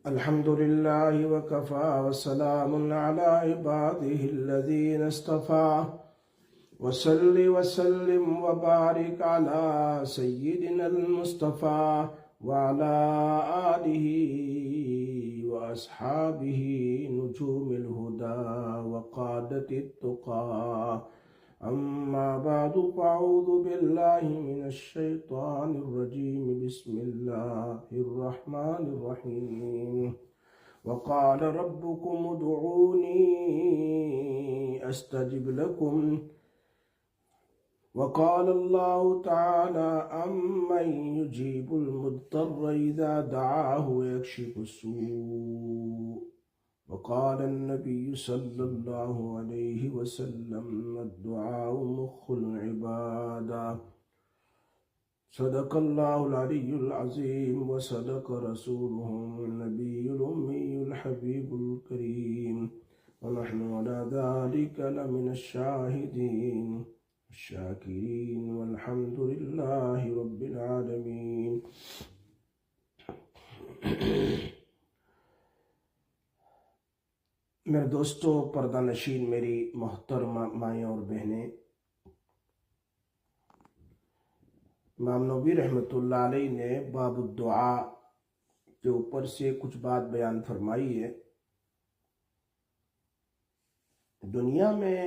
الحمد لله وكفى وسلام على عباده الذين اصطفى وصل وسلم وبارك على سيدنا المصطفى وعلى آله وأصحابه نجوم الهدى وقادة التقى أما بعد فأعوذ بالله من الشيطان الرجيم بسم الله الرحمن الرحيم وقال ربكم ادعوني أستجب لكم وقال الله تعالى أمن يجيب المضطر إذا دعاه ويكشف السوء وقال النبي صلى الله عليه وسلم الدعاء مخ العبادة صدق الله العلي العظيم وصدق رسوله النبي الأمي الحبيب الكريم ونحن على ذلك لمن الشاهدين الشاكرين والحمد لله رب العالمين. میرے دوستوں، پردہ نشین، میری محترمہ مائیں اور بہنیں، امام نووی رحمۃ اللہ علیہ نے باب الدعاء کے اوپر سے کچھ بات بیان فرمائی ہے۔ دنیا میں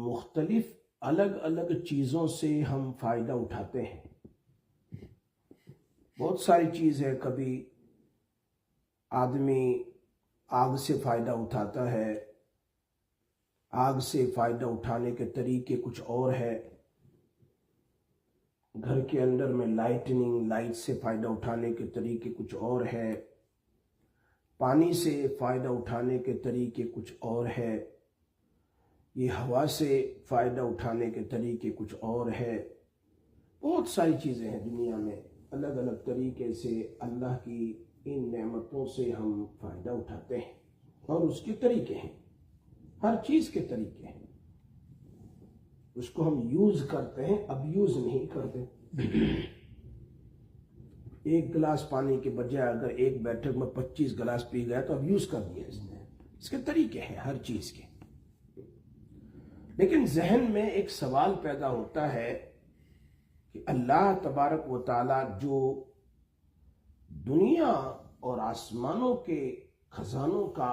مختلف الگ الگ چیزوں سے ہم فائدہ اٹھاتے ہیں، بہت ساری چیز ہے۔ کبھی آدمی آگ سے فائدہ اٹھاتا ہے، آگ سے فائدہ اٹھانے کے طریقے کچھ اور ہے۔ گھر کے اندر میں لائٹ سے فائدہ اٹھانے کے طریقے کچھ اور ہے، پانی سے فائدہ اٹھانے کے طریقے کچھ اور ہے، یہ ہوا سے فائدہ اٹھانے کے طریقے کچھ اور ہے۔ بہت ساری چیزیں ہیں دنیا میں، الگ الگ طریقے سے اللہ کی ان نعمتوں سے ہم فائدہ اٹھاتے ہیں، اور اس کے طریقے ہیں، ہر چیز کے طریقے ہیں۔ اس کو ہم یوز کرتے ہیں، اب یوز نہیں کرتے۔ ایک گلاس پانی کے بجائے اگر ایک بیٹھک میں 25 گلاس پی گیا تو اب یوز کر دیا اس نے۔ اس کے طریقے ہیں ہر چیز کے۔ لیکن ذہن میں ایک سوال پیدا ہوتا ہے کہ اللہ تبارک و تعالی جو دنیا اور آسمانوں کے خزانوں کا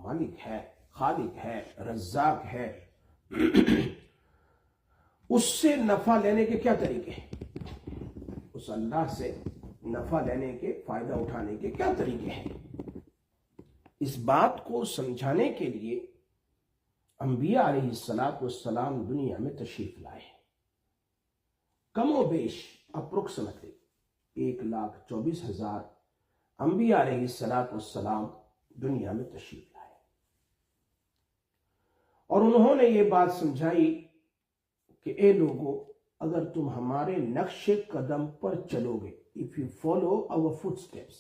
مالک ہے، خالق ہے، رزاق ہے، اس سے نفع لینے کے کیا طریقے ہیں؟ اس اللہ سے نفع لینے کے، فائدہ اٹھانے کے کیا طریقے ہیں؟ اس بات کو سمجھانے کے لیے انبیاء علیہ السلام دنیا میں تشریف لائے ہیں۔ کم و بیش اپروکسیمیٹلی 1,24,000 انبیاء علیہ السلام دنیا میں تشریف لائے، اور انہوں نے یہ بات سمجھائی کہ اے لوگو، اگر تم ہمارے نقش قدم پر چلو گے، if you follow our footsteps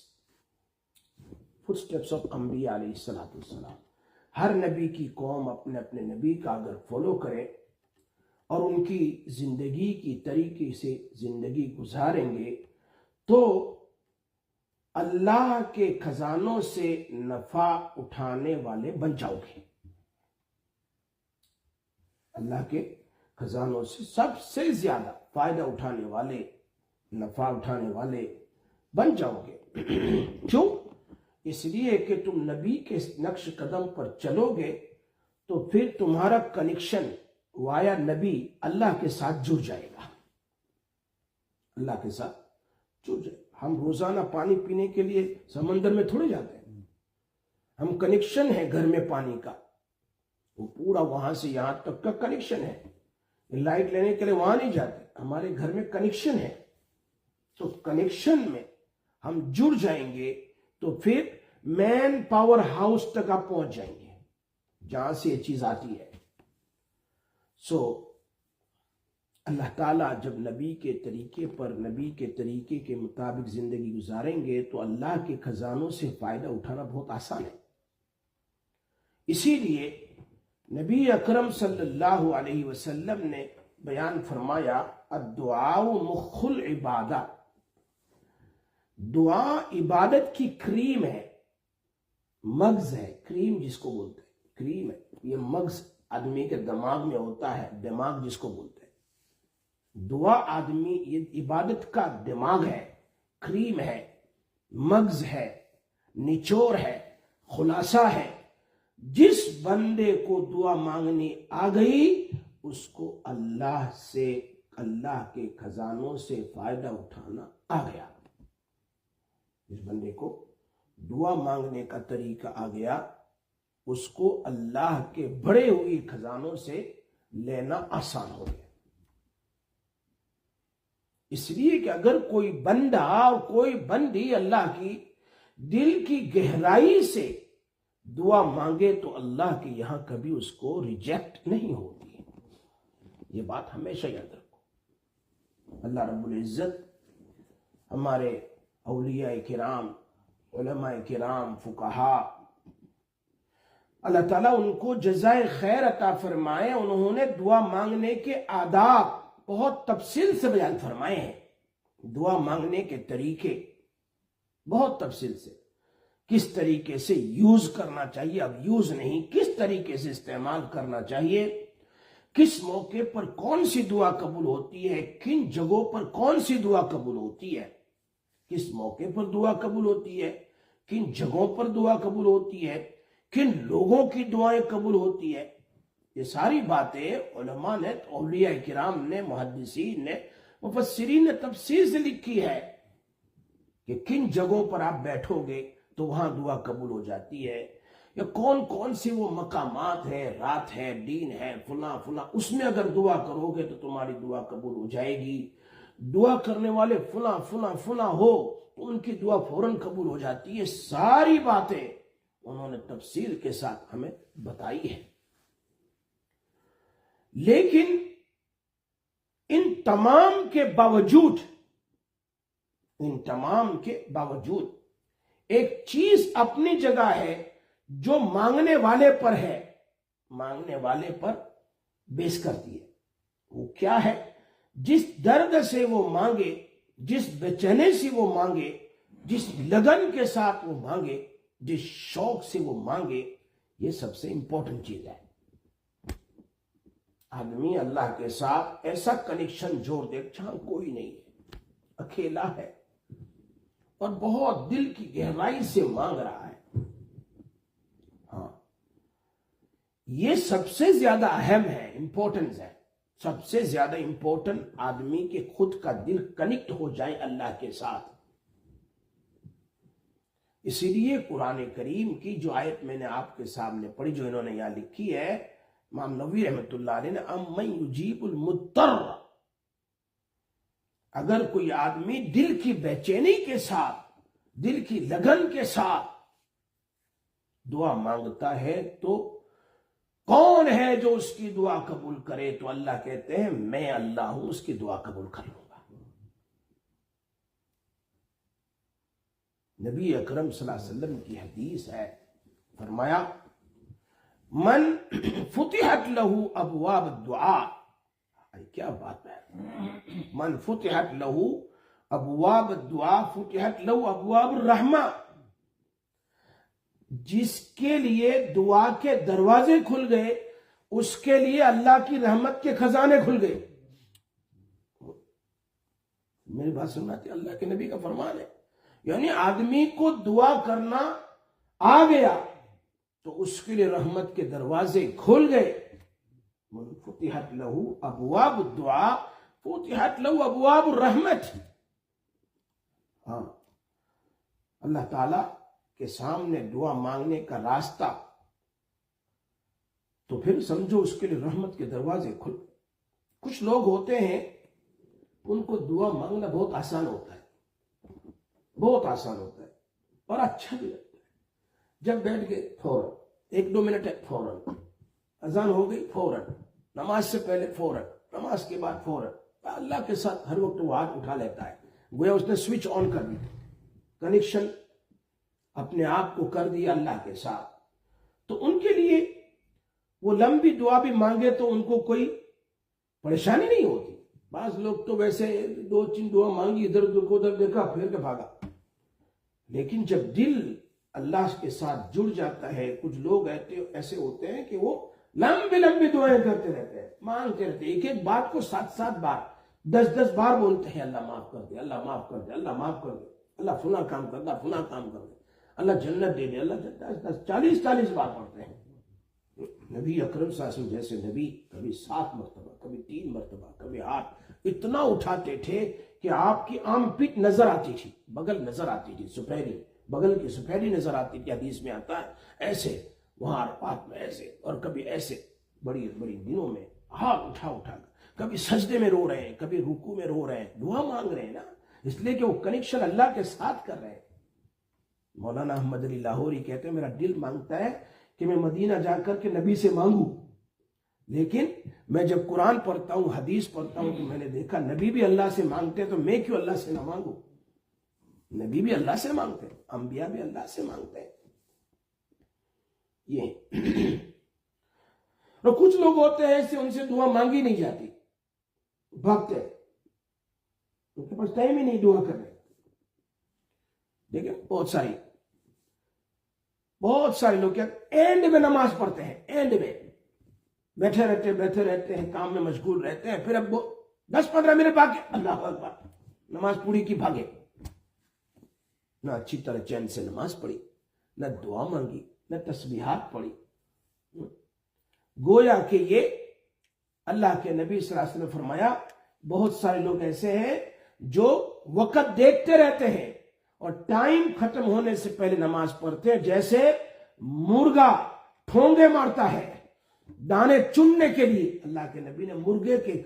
of انبیاء علیہ السلام، ہر نبی کی قوم اپنے اپنے نبی کا اگر فالو کرے اور ان کی زندگی کی طریقے سے زندگی گزاریں گے تو اللہ کے خزانوں سے نفع اٹھانے والے بن جاؤ گے۔ اللہ کے خزانوں سے سب سے زیادہ فائدہ اٹھانے والے، نفع اٹھانے والے بن جاؤ گے۔ کیوں؟ اس لیے کہ تم نبی کے نقش قدم پر چلو گے تو پھر تمہارا کنیکشن وایا نبی اللہ کے ساتھ جڑ جائے گا، اللہ کے ساتھ جڑ جائے گا۔ ہم روزانہ پانی پینے کے لیے سمندر میں تھوڑے جاتے ہیں، ہم کنیکشن ہے گھر میں پانی کا، وہ پورا وہاں سے یہاں تک کا کنیکشن ہے۔ لائٹ لینے کے لیے وہاں نہیں جاتے، ہمارے گھر میں کنیکشن ہے۔ تو کنیکشن میں ہم جڑ جائیں گے تو پھر مین پاور ہاؤس تک آپ پہنچ جائیں گے، جہاں سے یہ چیز آتی ہے۔ اللہ تعالیٰ جب نبی کے طریقے پر، نبی کے طریقے کے مطابق زندگی گزاریں گے تو اللہ کے خزانوں سے فائدہ اٹھانا بہت آسان ہے۔ اسی لیے نبی اکرم صلی اللہ علیہ وسلم نے بیان فرمایا الدعاء مخ العبادہ، دعا عبادت کی کریم ہے، مغز ہے، کریم جس کو بولتے ہیں، کریم ہے یہ مغز آدمی کے دماغ میں ہوتا ہے، دماغ جس کو بولتے ہیں۔ دعا آدمی یہ عبادت کا دماغ ہے، کریم ہے، مغز ہے، نچوڑ ہے، خلاصہ ہے۔ جس بندے کو دعا مانگنی آ گئی اس کو اللہ کے خزانوں سے فائدہ اٹھانا آ گیا۔ جس بندے کو دعا مانگنے کا طریقہ آ گیا اس کو اللہ کے بڑے ہوئی خزانوں سے لینا آسان ہو گیا۔ اس لیے کہ اگر کوئی بندہ اور کوئی بندی اللہ کی دل کی گہرائی سے دعا مانگے تو اللہ کے یہاں کبھی اس کو ریجیکٹ نہیں ہوتی۔ یہ بات ہمیشہ یاد رکھو۔ اللہ رب العزت ہمارے اولیاء کرام، علماء کرام، فقہا، اللہ تعالیٰ ان کو جزائے خیر عطا فرمائے۔ انہوں نے دعا مانگنے کے آداب بہت تفصیل سے بیان فرمائے ہیں، دعا مانگنے کے طریقے بہت تفصیل سے، کس طریقے سے یوز کرنا چاہیے، اب یوز نہیں، کس طریقے سے استعمال کرنا چاہیے، کس موقع پر کون سی دعا قبول ہوتی ہے، کن جگہوں پر کون سی دعا قبول ہوتی ہے، کس موقع پر دعا قبول ہوتی ہے، کن جگہوں پر دعا قبول ہوتی ہے، کن لوگوں کی دعائیں قبول ہوتی ہے۔ یہ ساری باتیں علماء نے، اولیاء کرام نے، محدثین نے، مفسرین نے تفصیل سے لکھی ہے کہ کن جگہوں پر آپ بیٹھو گے تو وہاں دعا قبول ہو جاتی ہے، یا کون کون سی وہ مقامات ہیں، رات ہے، دین ہے، فلاں فلاں، اس میں اگر دعا کرو گے تو تمہاری دعا قبول ہو جائے گی۔ دعا کرنے والے فلاں فلاں فلاں ہو تو ان کی دعا فوراً قبول ہو جاتی ہے۔ ساری باتیں انہوں نے تفصیل کے ساتھ ہمیں بتائی ہے۔ لیکن ان تمام کے باوجود ایک چیز اپنی جگہ ہے جو مانگنے والے پر ہے، مانگنے والے پر بیس کرتی ہے۔ وہ کیا ہے؟ جس درد سے وہ مانگے، جس بے چینی سے وہ مانگے، جس لگن کے ساتھ وہ مانگے، جس شوق سے وہ مانگے، یہ سب سے امپورٹنٹ چیز ہے۔ آدمی اللہ کے ساتھ ایسا کنیکشن جوڑ دے جہاں کوئی نہیں ہے، اکیلا ہے اور بہت دل کی گہرائی سے مانگ رہا ہے۔ ہاں، یہ سب سے زیادہ اہم ہے، امپورٹنس ہے، سب سے زیادہ امپورٹنٹ آدمی کے خود کا دل کنیکٹ ہو جائے اللہ کے ساتھ۔ اسی لیے قرآن کریم کی جو آیت میں نے آپ کے سامنے پڑھی، جو انہوں نے یہاں لکھی ہے، امام نووی رحمۃ اللہ علیہ نے، امن یجیب المضطر، اگر کوئی آدمی دل کی بے چینی کے ساتھ، دل کی لگن کے ساتھ دعا مانگتا ہے تو کون ہے جو اس کی دعا قبول کرے؟ تو اللہ کہتے ہیں میں اللہ ہوں، اس کی دعا قبول کر لوں گا۔ نبی اکرم صلی اللہ علیہ وسلم کی حدیث ہے، فرمایا من فتحت لہو ابواب الدعاء، کیا بات ہے، من فتحت لہو ابواب الدعاء فتحت لہو ابواب الرحمہ، جس کے لیے دعا کے دروازے کھل گئے اس کے لیے اللہ کی رحمت کے خزانے کھل گئے۔ میری بات سننا تھی، اللہ کے نبی کا فرمان ہے، یعنی آدمی کو دعا کرنا آ گیا تو اس کے لیے رحمت کے دروازے کھل گئے۔ من فتحت لہو ابواب الدعاء فتحت لہو ابواب الرحمت۔ ہاں، اللہ تعالی کے سامنے دعا مانگنے کا راستہ تو پھر سمجھو اس کے لیے رحمت کے دروازے کھل۔ کچھ لوگ ہوتے ہیں ان کو دعا مانگنا بہت آسان ہوتا ہے، بہت آسان ہوتا ہے اور اچھا بھی لگتا ہے۔ جب بیٹھ گئے فوراً، 1-2 منٹ ہے فوراً، اذان ہو گئی فوراً، نماز سے پہلے فوراً، نماز کے بعد فوراً، اللہ کے ساتھ ہر وقت وہ ہاتھ اٹھا لیتا ہے، گویا اس نے سوئچ آن کر دیا، کنیکشن اپنے آپ کو کر دیا اللہ کے ساتھ۔ تو ان کے لیے وہ لمبی دعا بھی مانگے تو ان کو کوئی پریشانی نہیں ہوتی۔ بعض لوگ تو ویسے 2-3 دعا مانگی، ادھر ادھر دیکھا پھر کے بھاگا، لیکن جب دل اللہ کے ساتھ جڑ جاتا ہے. کچھ لوگ ایسے ہوتے ہیں کہ وہ لمبی لمبی دعائیں کرتے رہتے ہیں، مانگتے رہتے ہیں، ایک ایک بات کو 7 بار 10 بار بولتے ہیں، اللہ معاف کر دے، اللہ معاف کر دے، اللہ معاف کر دے، اللہ فلاں کام کر دے، فلاں کام کر دے، اللہ جنت دے دے، اللہ 40 بار پڑھتے ہیں. نبی اکرم صلی اللہ علیہ وسلم جیسے نبی کبھی 7 مرتبہ، کبھی 3 مرتبہ، کبھی 8 اتنا اٹھاتے تھے کہ آپ کی عام پیٹ نظر آتی تھی، بغل نظر آتی تھی، سپہری بغل کی سپہری نظر آتی تھی. حدیث میں آتا ہے ایسے وہاں عرفات میں ایسے، اور کبھی ایسے بڑی بڑی دنوں میں ہاتھ اٹھا اٹھا کر، کبھی سجدے میں رو رہے ہیں، کبھی رکوع میں رو رہے ہیں، دعا مانگ رہے ہیں نا، اس لیے کہ وہ کنیکشن اللہ کے ساتھ کر رہے ہیں. مولانا احمد علی لاہوری کہتے ہیں میرا دل مانگتا ہے کہ میں مدینہ جا کر کے نبی سے مانگوں، لیکن میں جب قرآن پڑھتا ہوں، حدیث پڑھتا ہوں، تو میں نے دیکھا نبی بھی اللہ سے مانگتے ہیں، تو میں کیوں اللہ سے نہ مانگوں؟ نبی بھی اللہ سے مانگتے ہیں، انبیاء بھی اللہ سے مانگتے ہیں. یہ اور کچھ لوگ ہوتے ہیں ایسے، ان سے دعا مانگی نہیں جاتی، بھاگتے ہیں، ان کے پاس ٹائم ہی نہیں دعا کرنے. دیکھیں بہت سارے لوگ کیا اینڈ میں نماز پڑھتے ہیں، اینڈ میں بیٹھے رہتے ہیں، کام میں مشغول رہتے ہیں، پھر اب 10-15 منٹ باقی، اللہ اکبر، نماز پوری کی، بھاگے. نہ اچھی طرح چین سے نماز پڑھی، نہ دعا مانگی، نہ تسبیحات پڑھی. گویا کہ یہ اللہ کے نبی صلی اللہ علیہ وسلم نے فرمایا بہت سارے لوگ ایسے ہیں جو وقت دیکھتے رہتے ہیں اور ٹائم ختم ہونے سے پہلے نماز پڑھتے ہیں، جیسے مرغا ٹھونگے مارتا ہے دانے چننے کے لیے. اللہ کے نبی نے مرغے کے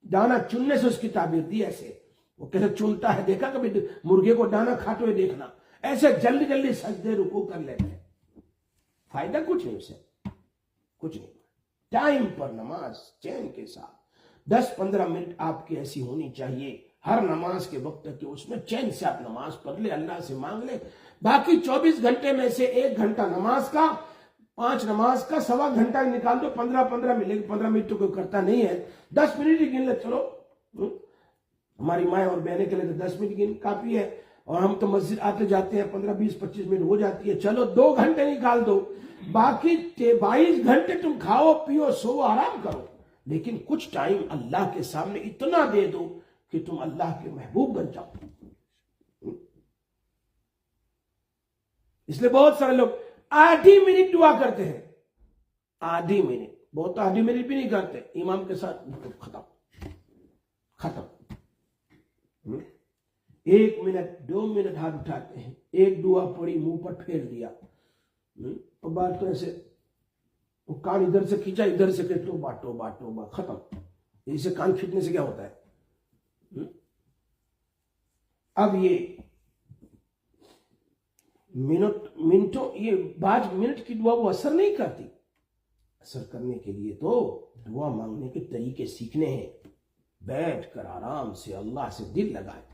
دانا چننے سے اس کی تعبیر دی. ایسے وہ کیسے چنتا ہے، دیکھا کبھی مرغے کو دانا کھاتے ہوئے دیکھنا؟ ایسے جلدی جلدی سجدے رکوع کر لیتے ہیں. فائدہ کچھ نہیں اسے، کچھ نہیں. ٹائم پر نماز چین کے ساتھ 10-15 منٹ آپ کی ایسی ہونی چاہیے ہر نماز کے وقت کہ اس میں چین سے آپ نماز پڑھ لے، اللہ سے مانگ لے. باقی 24 گھنٹے میں سے 1 گھنٹہ نماز کا، 5 نماز کا، 1.25 گھنٹہ نکال دو. 15 منٹ، 15 منٹ تو کوئی کرتا نہیں ہے، 10 منٹ ہی گن لے. چلو ہماری مائیں اور بہنیں کے لیے تو 10 منٹ گن کافی ہے، اور ہم تو مسجد آتے جاتے ہیں 15, 20, 25 منٹ ہو جاتی ہے. چلو 2 گھنٹے نکال دو، باقی 22 گھنٹے تم کھاؤ پیو سو آرام کرو، لیکن کچھ ٹائم اللہ کے سامنے اتنا دے دو کہ تم اللہ کے محبوب بن جاؤ. اس لیے بہت سارے لوگ آدھی منٹ دعا کرتے ہیں، آدھی منٹ، بہت آدھی منٹ بھی نہیں کرتے، امام کے ساتھ ختم. 1 منٹ 2 منٹ ہاتھ اٹھاتے ہیں، ایک دعا پڑی منہ پر پھیر دیا، اور بات تو ایسے وہ کان ادھر سے کھینچا ادھر سے کہ توبہ توبہ توبہ، ختم. اسے کان کھینچنے سے کیا ہوتا ہے؟ اب یہ منٹوں، یہ 5 منٹ کی دعا وہ اثر نہیں کرتی. اثر کرنے کے لیے تو دعا مانگنے کے طریقے سیکھنے ہیں. بیٹھ کر آرام سے اللہ سے دل لگائے،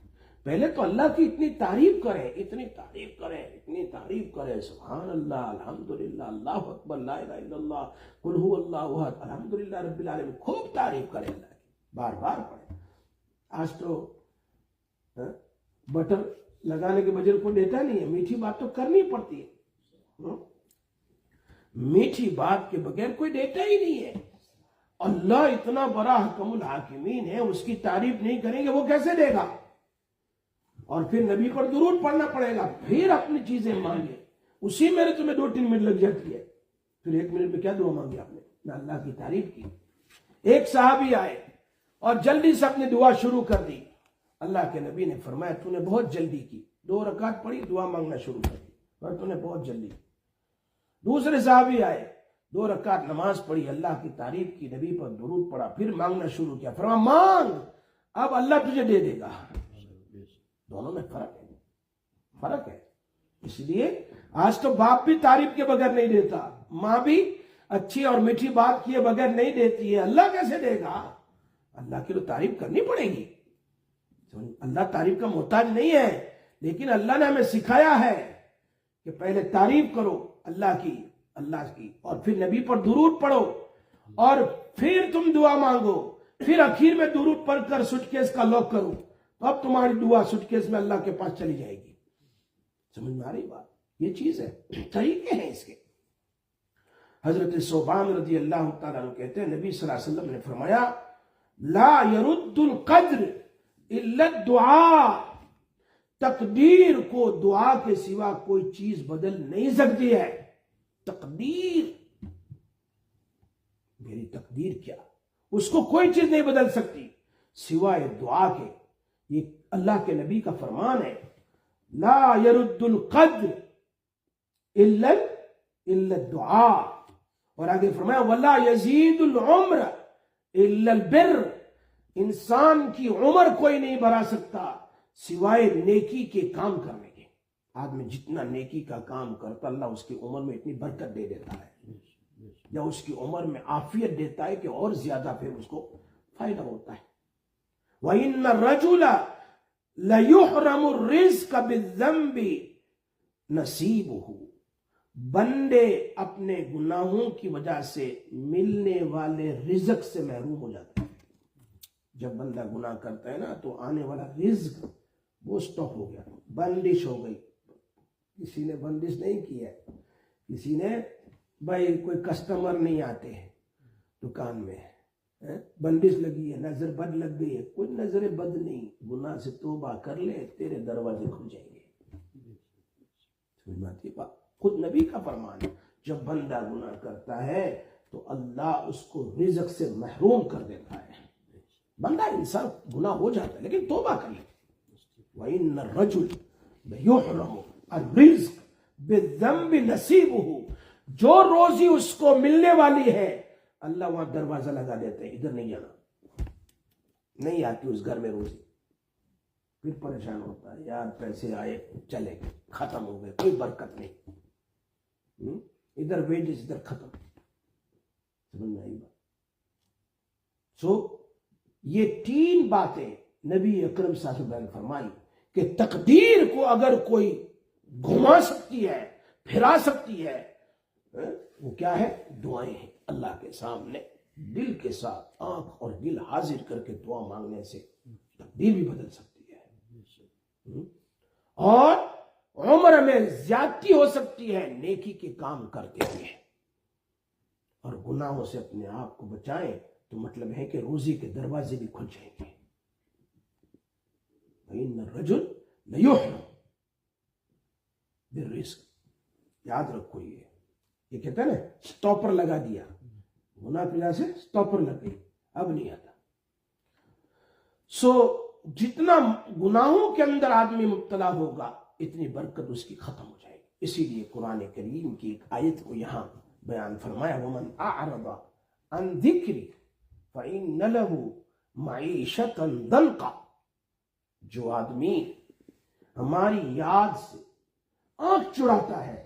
پہلے تو اللہ کی اتنی تعریف کریں، اتنی تعریف کریں، سبحان اللہ، الحمدللہ، اللہ اکبر، لا الہ الا اللہ، قل هو اللہ احد، الحمدللہ رب العالمین. خوب تعریف کریں اللہ کی، بار بار پڑھیں. آج تو بٹر لگانے کے بجائے کوئی دیتا نہیں ہے، میٹھی بات تو کرنی پڑتی ہے. میٹھی بات کے بغیر کوئی دیتا ہی نہیں ہے. اللہ اتنا بڑا حکم الحاکمین ہے، اس کی تعریف نہیں کریں گے وہ کیسے دے گا؟ اور پھر نبی پر درود پڑھنا پڑے گا، پھر اپنی چیزیں مانگے. اسی میں تمہیں 2-3 منٹ لگ جاتی ہے، پھر 1 منٹ میں کیا دعا مانگی آپ نے؟ نہ اللہ کی تعریف کی. ایک صحابی آئے اور جلدی سے اپنی دعا شروع کر دی. اللہ کے نبی نے فرمایا تو نے بہت جلدی کی، 2 رکعت پڑھی، دعا مانگنا شروع کر دی، اور تو نے بہت جلدی کی. دوسرے صحابی آئے، 2 رکعت نماز پڑھی، اللہ کی تعریف کی، نبی پر درود پڑھا، پھر مانگنا شروع کیا. فرمایا مانگ، اب اللہ تجھے دے دے گا. دونوں میں فرق ہے. اس لیے آج تو باپ بھی تعریف کے بغیر نہیں دیتا، ماں بھی اچھی اور میٹھی بات کیے بغیر نہیں دیتی ہے. اللہ کیسے دے گا؟ اللہ کی تو تعریف کرنی پڑے گی. اللہ تعریف کا محتاج نہیں ہے، لیکن اللہ نے ہمیں سکھایا ہے کہ پہلے تعریف کرو اللہ کی، اور پھر نبی پر درود پڑھو، اور پھر تم دعا مانگو. پھر اخیر میں درود پڑھ کر سوٹکیس کا لاک کرو، تو اب تمہاری دعا سوٹکیس میں اللہ کے پاس چلی جائے گی. سمجھ میں آ رہی بات؟ یہ چیز ہے، طریقے ہیں اس کے۔ حضرت صوبان رضی اللہ تعالیٰ عنہ کہتے ہیں نبی صلی اللہ علیہ وسلم نے فرمایا لا يرد القدر الا الدعاء، تقدیر کو دعا کے سوا کوئی چیز بدل نہیں سکتی ہے۔ تقدیر، میری تقدیر کیا، اس کو کوئی چیز نہیں بدل سکتی سوائے دعا کے۔ یہ اللہ کے نبی کا فرمان ہے، لا يرد القدر الا الدعاء، اور آگے فرمایا ولا يزيد العمر الا البر، انسان کی عمر کوئی نہیں بڑھا سکتا سوائے نیکی کے کام کرنے کے۔ آدمی جتنا نیکی کا کام کرتا اللہ اس کی عمر میں اتنی برکت دے دیتا ہے، یا اس کی عمر میں عافیت دیتا ہے کہ اور زیادہ پھر اس کو فائدہ ہوتا ہے۔ وَإِنَّ الرَّجُلَ لَيُحْرَمُ الرِّزْقَ بِالذَّنبِ نَصِيبُهُ، بندے اپنے گناہوں کی وجہ سے ملنے والے رزق سے محروم ہو جاتے ہیں۔ جب بندہ گناہ کرتا ہے نا تو آنے والا رزق وہ سٹاپ ہو گیا، بندش ہو گئی۔ کسی نے بندش نہیں کی ہے، کسی نے بھائی کوئی کسٹمر نہیں آتے ہیں دکان میں، بندش لگی ہے، نظر بد لگ گئی ہے۔ کوئی نظر بد نہیں، گناہ سے توبہ کر لے تیرے دروازے کھل جائیں گے۔ سمجھ میں آتی بات؟ خود نبی کا فرمان ہے، جب بندہ گناہ کرتا ہے تو اللہ اس کو رزق سے محروم کر دیتا ہے۔ بندہ انسان گناہ ہو جاتا ہے لیکن توبہ کر لے۔ وَإِنَّ الرَّجُلَ لَيُحْرَمُ الرِّزْقَ بِالذَّنبِ نَصِيبُهُ، جو روزی اس کو ملنے والی ہے اللہ وہاں دروازہ لگا دیتے ہیں، ادھر نہیں جانا، نہیں آتی اس گھر میں روزی۔ پھر پریشان ہوتا ہے، یار پیسے آئے چلے گئے، ختم ہو گئے، کوئی برکت نہیں، ادھر ویجز ادھر ختم۔ سمجھ میں آئی بات؟ یہ تین باتیں نبی اکرم صلی اللہ علیہ وسلم نے فرمائی کہ تقدیر کو اگر کوئی گھما سکتی ہے، پھرا سکتی ہے، وہ کیا ہے؟ دعائیں ہیں۔ اللہ کے سامنے دل کے ساتھ آنکھ اور دل حاضر کر کے دعا مانگنے سے تقدیر بھی بدل سکتی ہے، اور عمر میں زیادتی ہو سکتی ہے نیکی کے کام کرتے ہوئے، اور گناہوں سے اپنے آپ کو بچائیں تو مطلب ہے کہ روزی کے دروازے بھی کھل جائیں گے۔ وَإِنَّ الرَّجُلَ لَيُحْرَمُ بِالرِّزْقِ، یاد رکھو یہ کہتا ہے نا سٹاپر لگا دیا، گناہ کی وجہ سے سٹاپر لگ گئی، اب نہیں آتا۔ جتنا گناہوں کے اندر آدمی مبتلا ہوگا اتنی برکت اس کی ختم ہو جائے گی۔ اسی لیے قرآن کریم کی ایک آیت کو یہاں بیان فرمایا وَمَنْ أَعْرَضَ عَنْ ذِكْرِي فَإِنَّ لَهُ مَعِيشَةً ضَنْكًا، جو آدمی ہماری یاد سے آنکھ چڑھاتا ہے،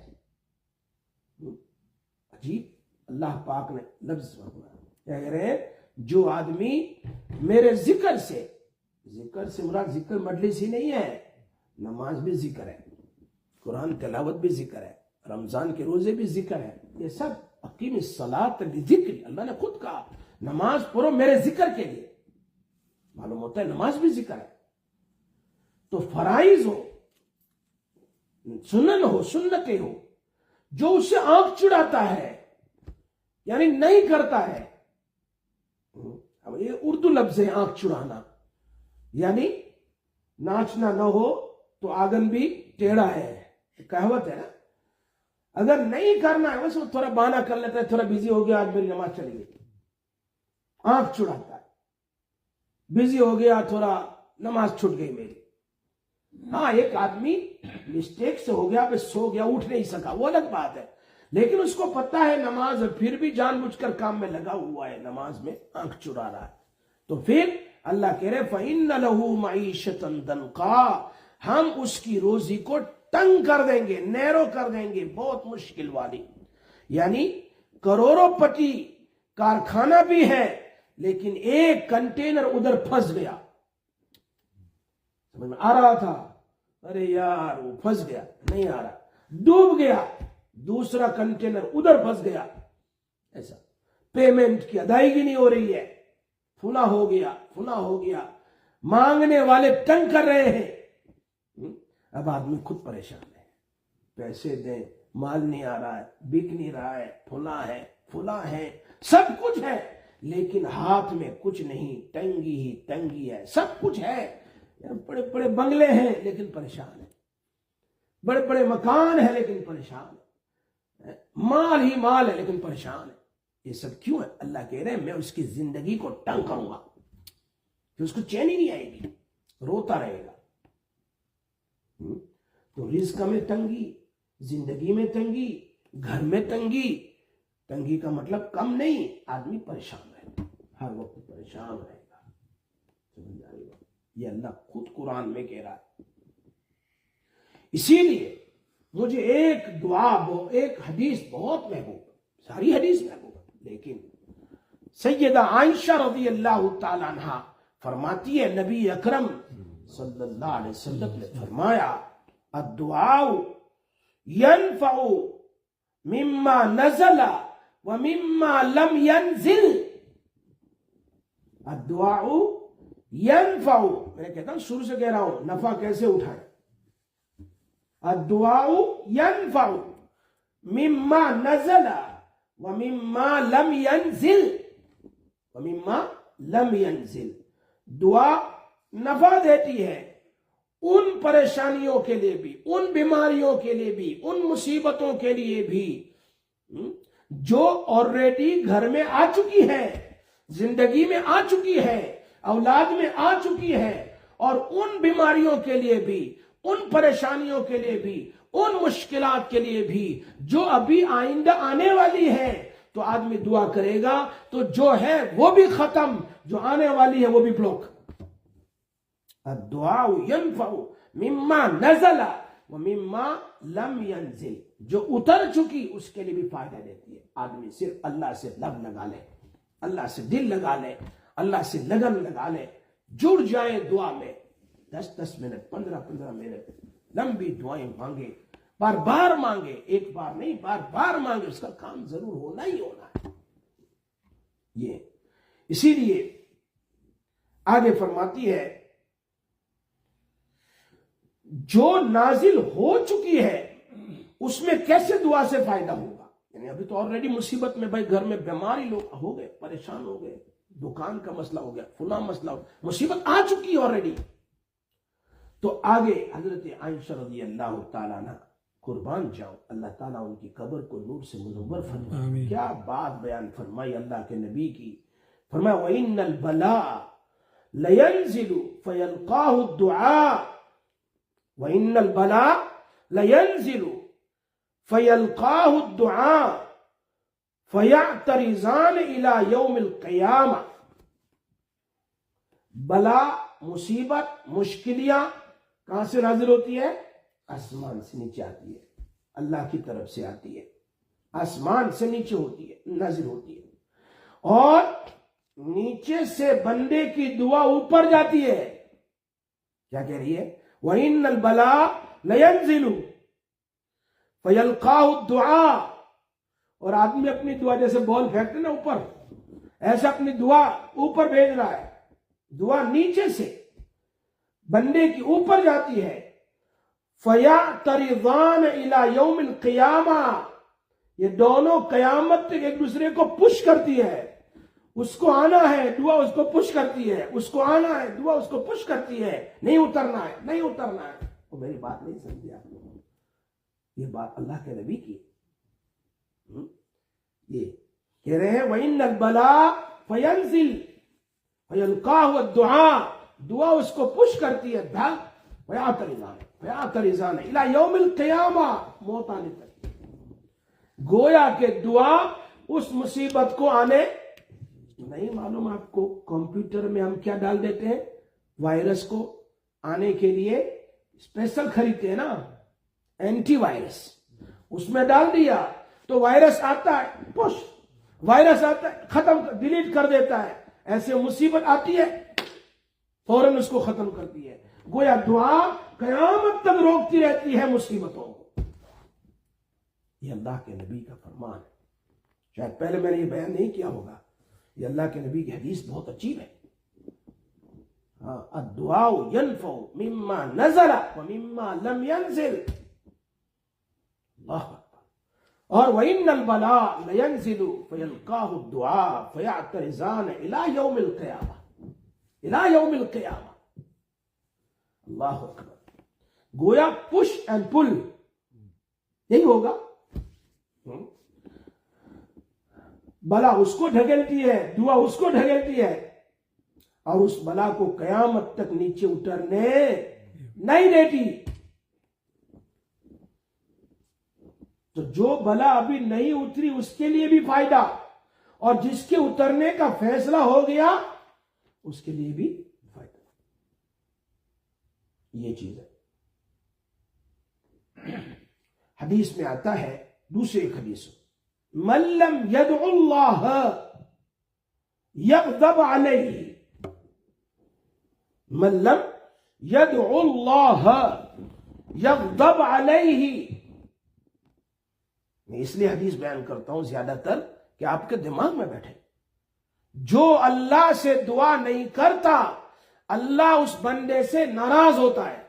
عجیب اللہ پاک نے لفظ فرمایا، کیا کہہ رہے ہیں؟ جو آدمی میرے ذکر سے مراد ذکر مجلس ہی نہیں ہے، نماز بھی ذکر ہے، قرآن تلاوت بھی ذکر ہے، رمضان کے روزے بھی ذکر ہے، یہ سب اقیم الصلاۃ لذکری، اللہ نے خود کہا نماز پڑھو میرے ذکر کے لیے، معلوم ہوتا ہے نماز بھی ذکر ہے۔ تو فرائض ہو، سنن ہو، سنتیں ہو، جو اسے آنکھ چڑھاتا ہے یعنی نہیں کرتا ہے، اب یہ اردو لفظ ہے آنکھ چڑھانا، یعنی ناچنا نہ ہو تو آنگن بھی ٹیڑھا ہے، کہاوت ہے نا۔ اگر نہیں کرنا ہے بس وہ تھوڑا بہانہ کر لیتا ہے، تھوڑا بزی ہو گیا آج میری نماز چلی گئی، آنکھ چڑھاتا ہے، بزی ہو گیا تھوڑا نماز چھوٹ گئی میری۔ ہاں ایک آدمی مسٹیک سے ہو گیا، بس سو گیا، اٹھ نہیں سکا، وہ الگ بات ہے، لیکن اس کو پتا ہے نماز، پھر بھی جان بوجھ کر کام میں لگا ہوا ہے، نماز میں آنکھ چڑھا رہا ہے، تو پھر اللہ کہہ رہے فَإِنَّ لَهُ مَعِيشَةً ضَنْكًا، ہم اس کی روزی کو تنگ کر دیں گے، نیرو کر دیں گے، بہت مشکل والی، یعنی کروڑوں پتی کارخانہ بھی ہے لیکن ایک کنٹینر ادھر پھنس گیا، سمجھ میں آ رہا تھا، ارے یار وہ پھنس گیا، نہیں آ رہا، ڈوب گیا، دوسرا کنٹینر ادھر پھنس گیا، ایسا پیمنٹ کی ادائیگی نہیں ہو رہی ہے، فنا ہو گیا، مانگنے والے تنگ کر رہے ہیں، اب آدمی خود پریشان ہے، پیسے دیں، مال نہیں آ رہا ہے، بک نہیں رہا ہے، فلاں ہے، سب کچھ ہے لیکن ہاتھ میں کچھ نہیں، تنگی ہی تنگی ہے، سب کچھ ہے، بڑے بڑے بنگلے ہیں لیکن پریشان ہے، بڑے بڑے مکان ہیں لیکن پریشان ہے، مال ہی مال ہے لیکن پریشان ہے۔ یہ سب کیوں ہے؟ اللہ کہہ رہے ہیں میں اس کی زندگی کو تنگ کروں گا کہ اس کو چین ہی نہیں آئے گی، روتا رہے گا۔ تو رزق میں تنگی، زندگی میں تنگی، گھر میں تنگی، تنگی کا مطلب کم نہیں، آدمی پریشان رہے گا، ہر وقت پریشان رہے گا۔ سمجھ آئے گا؟ یہ اللہ خود قرآن میں کہہ رہا ہے۔ اسی لیے مجھے ایک دعا ایک حدیث بہت محبوب، ساری حدیث محبوب ہے، لیکن سیدہ عائشہ رضی اللہ تعالی عنہ فرماتی ہے نبی اکرم صلی اللہ علیہ وسلم نے فرمایا الدعاء ينفع مما نزل ومما لم ينزل۔ الدعاء ينفع، میں کہتا ہوں شروع سے کہہ رہا ہوں نفع کیسے اٹھائیں۔ الدعاء ينفع مما نزل ومما لم ينزل، ومما لم ينزل، دعا نفع دیتی ہے ان پریشانیوں کے لیے بھی، ان بیماریوں کے لیے بھی، ان مصیبتوں کے لیے بھی جو آلریڈی گھر میں آ چکی ہے، زندگی میں آ چکی ہے، اولاد میں آ چکی ہے، اور ان بیماریوں کے لیے بھی، ان پریشانیوں کے لیے بھی، ان مشکلات کے لیے بھی جو ابھی آئندہ آنے والی ہے۔ تو آدمی دعا کرے گا تو جو ہے وہ بھی ختم، جو آنے والی ہے وہ بھی بلوک۔ الدعاء ينفع مما نزل ومما لم ينزل، جو اتر چکی اس کے لیے بھی فائدہ دیتی ہے۔ آدمی صرف اللہ سے لب لگا لے، اللہ سے دل لگا لے، اللہ سے لگن لگا لے، جڑ جائے دعا میں، 10 منٹ 15 منٹ لمبی دعائیں مانگے، بار بار مانگے، ایک بار نہیں بار بار مانگے، اس کا کام ضرور ہونا ہی ہونا ہے۔ یہ اسی لیے آگے فرماتی ہے جو نازل ہو چکی ہے اس میں کیسے دعا سے فائدہ ہوگا؟ یعنی ابھی تو آلریڈی مصیبت میں، بھائی گھر میں بیماری لوگ ہو گئے، پریشان ہو گئے، دکان کا مسئلہ ہو گیا، فلاں مسئلہ ہو گیا، مصیبت آ چکی ہے آلریڈی۔ تو آگے حضرت عائشہ رضی اللہ تعالیٰ عنہ قربان جاؤ، اللہ تعالیٰ ان کی قبر کو نور سے منور فرمائے۔ کیا بات بیان فرمائی اللہ کے نبی کی، فرمایا وَإِنَّ الْبَلَاءَ لَيَنْزِلُ فَيَلْقَاهُ الدُّعَاءُ، وَإِنَّ الْبَلَاءَ لَيَنْزِلُ فَيَلْقَاهُ الدُّعَاءُ فَيَعْتَرِضَانِ إِلَى يَوْمِ الْقِيَامَةِ۔ بلا، مصیبت، مشکلیاں کہاں سے نازل ہوتی ہے؟ آسمان سے نیچے آتی ہے، اللہ کی طرف سے آتی ہے، آسمان سے نیچے ہوتی ہے، نازل ہوتی ہے، اور نیچے سے بندے کی دعا اوپر جاتی ہے۔ کیا کہہ رہی ہے؟ وَإِنَّ الْبَلَاءَ لَيَنْزِلُ فَيَلْقَاهُ الدُّعَاءُ، اور آدمی اپنی دعا جیسے بال پھینکتے نا اوپر، ایسا اپنی دعا اوپر بھیج رہا ہے، دعا نیچے سے بندے کی اوپر جاتی ہے۔ فَيَعْتَرِضَانَ إِلَى يَوْمِ الْقِيَامَةِ، یہ دونوں قیامت تک ایک دوسرے کو پش کرتی ہے، اس کو آنا ہے دعا اس کو پش کرتی ہے، اس کو آنا ہے دعا اس کو پش کرتی ہے، نہیں اترنا ہے، نہیں اترنا ہے۔ تو میری بات نہیں سمجھے آپ لوگ، یہ بات اللہ کے نبی کی، یہ کہہ رہے ہیں وَإِنَّ الْبَلَاءَ فَيَنْزِلْ فَيَلْقَاهُ الدُّعَاءُ، دعا اس کو پش کرتی ہے، بھاگ فَيَعْتَرِضَانَ إِلَى يَوْمِ الْقِيَامَةِ، موت آنے تک۔ گویا کہ دعا اس مصیبت کو آنے نہیں معلوم آپ کو، کمپیوٹر میں ہم کیا ڈال دیتے ہیں؟ وائرس کو آنے کے لیے اسپیشل خریدتے ہیں نا، اینٹی وائرس، اس میں ڈال دیا تو وائرس آتا ہے، پش، وائرس آتا ہے ختم، ڈیلیٹ کر دیتا ہے۔ ایسے مصیبت آتی ہے فوراً اس کو ختم کرتی ہے۔ گویا دعا قیامت تک روکتی رہتی ہے مصیبتوں کو۔ یہ اللہ کے نبی کا فرمان ہے، شاید پہلے میں نے یہ بیان نہیں کیا ہوگا، یہ اللہ کے نبی کی حدیث بہت عجیب ہے۔ الدعاء ينفع مما نزل ومما لم ينزل، اور وَإِنَّ الْبَلَاءَ لَيَنْزِلُ فَيَلْقَاهُ الدُّعَاءُ فَيَعْتَرِضَانَ إِلَى يَوْمِ الْقِيَامَةِ إِلَى يَوْمِ الْقِيَامَةِ. اللہ اکبر. گویا پش اینڈ پل یہی ہوگا. بلا اس کو ڈھکیلتی ہے، دعا اس کو ڈھکیلتی ہے، اور اس بلا کو قیامت تک نیچے اترنے نہیں دیتی. تو جو بلا ابھی نہیں اتری اس کے لیے بھی فائدہ، اور جس کے اترنے کا فیصلہ ہو گیا اس کے لیے بھی فائدہ. یہ چیز ہے. حدیث میں آتا ہے، دوسرے ایک حدیث، من لم يدع اللہ یغضب علیہ. من لم يدع اللہ یغضب علیہ. میں اس لیے حدیث بیان کرتا ہوں زیادہ تر کہ آپ کے دماغ میں بیٹھے. جو اللہ سے دعا نہیں کرتا اللہ اس بندے سے ناراض ہوتا ہے.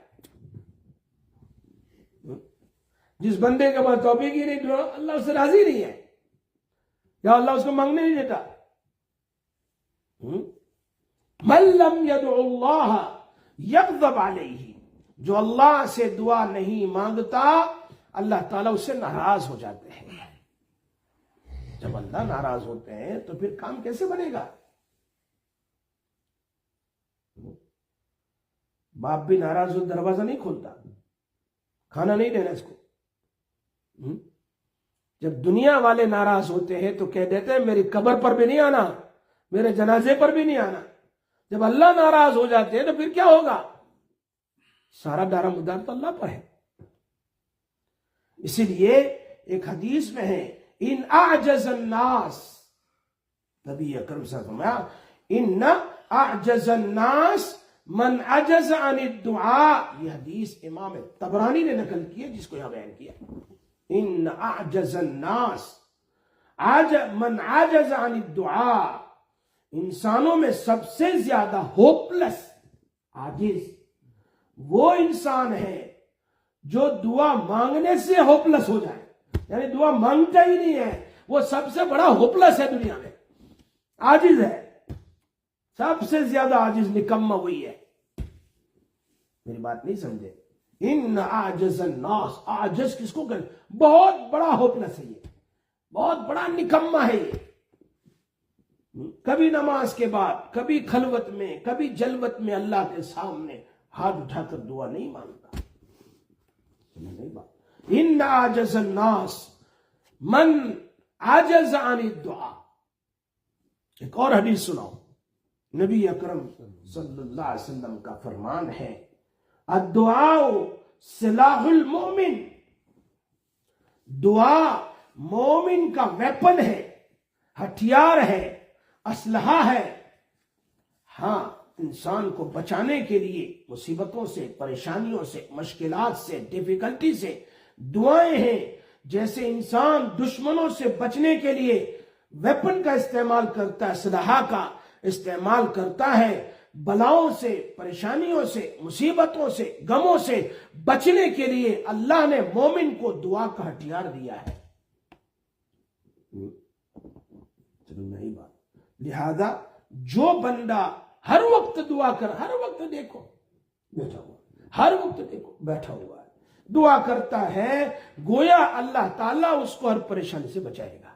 جس بندے کے پاس توفیق ہی نہیں، اللہ اس سے راضی نہیں ہے، یا اللہ اس کو مانگنے نہیں دیتا. من لم يدع اللہ یغضب علیہ. جو اللہ سے دعا نہیں مانگتا اللہ تعالیٰ اس سے ناراض ہو جاتے ہیں. جب اللہ ناراض ہوتے ہیں تو پھر کام کیسے بنے گا؟ باپ بھی ناراض ہو دروازہ نہیں کھولتا، کھانا نہیں دینا اس کو. جب دنیا والے ناراض ہوتے ہیں تو کہہ دیتے ہیں میری قبر پر بھی نہیں آنا، میرے جنازے پر بھی نہیں آنا. جب اللہ ناراض ہو جاتے ہیں تو پھر کیا ہوگا؟ سارا دارا مدار تو اللہ پر ہے. اسی لیے ایک حدیث میں ہے، ان اعجز الناس، نبی اکرم صلی اللہ علیہ وسلم فرمایا ان اعجز الناس من عجز عن الدعاء. یہ حدیث امام طبرانی نے نقل کی ہے، جس کو یہاں بیان کیا. ان اعجز الناس من عجز عن الدعاء. انسانوں میں سب سے زیادہ ہوپلس، عاجز وہ انسان ہے جو دعا مانگنے سے ہوپلس ہو جائے. یعنی دعا مانگتا ہی نہیں ہے، وہ سب سے بڑا ہوپلس ہے دنیا میں، عاجز ہے. سب سے زیادہ عاجز نکمہ وہی ہے. میری بات نہیں سمجھے؟ ان اعجز الناس، عاجز کس کو کہتے؟ بہت بڑا ہوپلس ہے، یہ بہت بڑا نکمہ ہے. یہ کبھی نماز کے بعد، کبھی خلوت میں، کبھی جلوت میں اللہ کے سامنے ہاتھ اٹھا کر دعا نہیں مانگتا. ان اعجز الناس من عجز عن الدعاء. ایک اور حدیث سناؤ. نبی اکرم صلی اللہ علیہ وسلم کا فرمان ہے، الدعاء سلاح المؤمن. دعا مومن کا ویپن ہے، ہتھیار ہے، اسلحہ ہے. ہاں، انسان کو بچانے کے لیے مصیبتوں سے، پریشانیوں سے، مشکلات سے، ڈیفیکلٹی سے دعائیں ہیں. جیسے انسان دشمنوں سے بچنے کے لیے ویپن کا استعمال کرتا ہے، اسلحہ کا استعمال کرتا ہے، بلاؤں سے، پریشانیوں سے، مصیبتوں سے، غموں سے بچنے کے لیے اللہ نے مومن کو دعا کا ہتھیار دیا ہے. چلو نہیں بات. لہذا جو بندہ ہر وقت دعا کر، ہر وقت دیکھو بیٹھا ہوا، ہر وقت دیکھو بیٹھا ہوا ہے، دعا کرتا ہے، گویا اللہ تعالیٰ اس کو ہر پریشانی سے بچائے گا.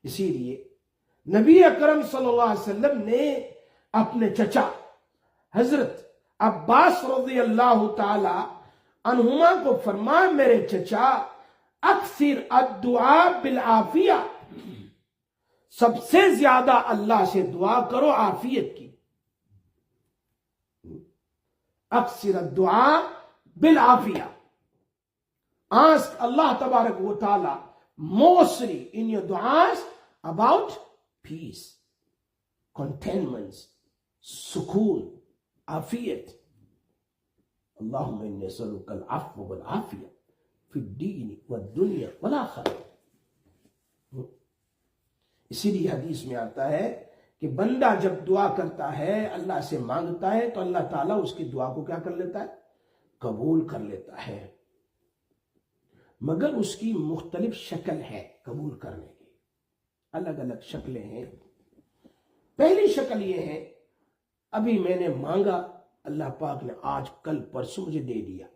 اسی لیے نبی اکرم صلی اللہ علیہ وسلم نے اپنے چچا حضرت عباس رضی اللہ تعالی عنہما کو فرمایا، میرے چچا اکثر الدعاء بالعافیہ، سب سے زیادہ اللہ سے دعا کرو عافیت کی. اکثر الدعاء بالعافیہ. Ask Allah Tabarak wa Ta'ala mostly in your du'as about peace, contentment, sukoon, afiyat. Allahumma inni as'aluka al-afwa wal-afiyah fi ad-din wad-dunya wal-akhirah. اسی لیے حدیث میں آتا ہے کہ بندہ جب دعا کرتا ہے، اللہ سے مانگتا ہے، تو اللہ تعالیٰ اس کی دعا کو کیا کر لیتا ہے؟ قبول کر لیتا ہے. مگر اس کی مختلف شکل ہے قبول کرنے کی، الگ الگ شکلیں ہیں۔ پہلی شکل یہ ہے، ابھی میں نے مانگا، اللہ پاک نے آج کل پرسوں مجھے دے دیا۔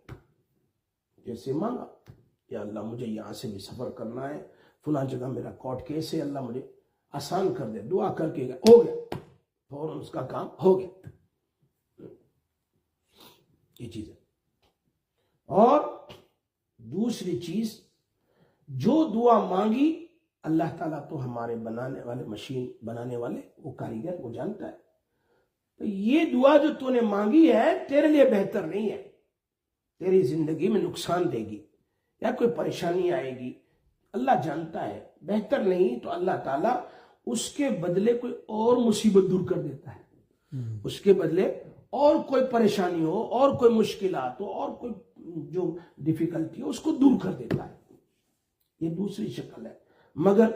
جیسے مانگا، یا اللہ مجھے یہاں سے بھی سفر کرنا ہے، فلاں جگہ میرا کورٹ کیس ہے، اللہ مجھے آسان کر دے، دعا کر کے ہو گیا، فوراً اس کا کام ہو گیا۔ یہ چیز ہے۔ اور دوسری چیز، جو دعا مانگی، اللہ تعالیٰ تو ہمارے بنانے والے، مشین بنانے والے، وہ کاریگر، وہ جانتا ہے، تو یہ دعا جو تو نے مانگی ہے تیرے لیے بہتر نہیں ہے، تیری زندگی میں نقصان دے گی یا کوئی پریشانی آئے گی، اللہ جانتا ہے بہتر نہیں، تو اللہ تعالیٰ اس کے بدلے کوئی اور مصیبت دور کر دیتا ہے، اس کے بدلے اور کوئی پریشانی ہو، اور کوئی مشکلات ہو، اور کوئی جو ڈیفیکلٹی ہو، اس کو دور کر دیتا ہے۔ یہ دوسری شکل ہے۔ مگر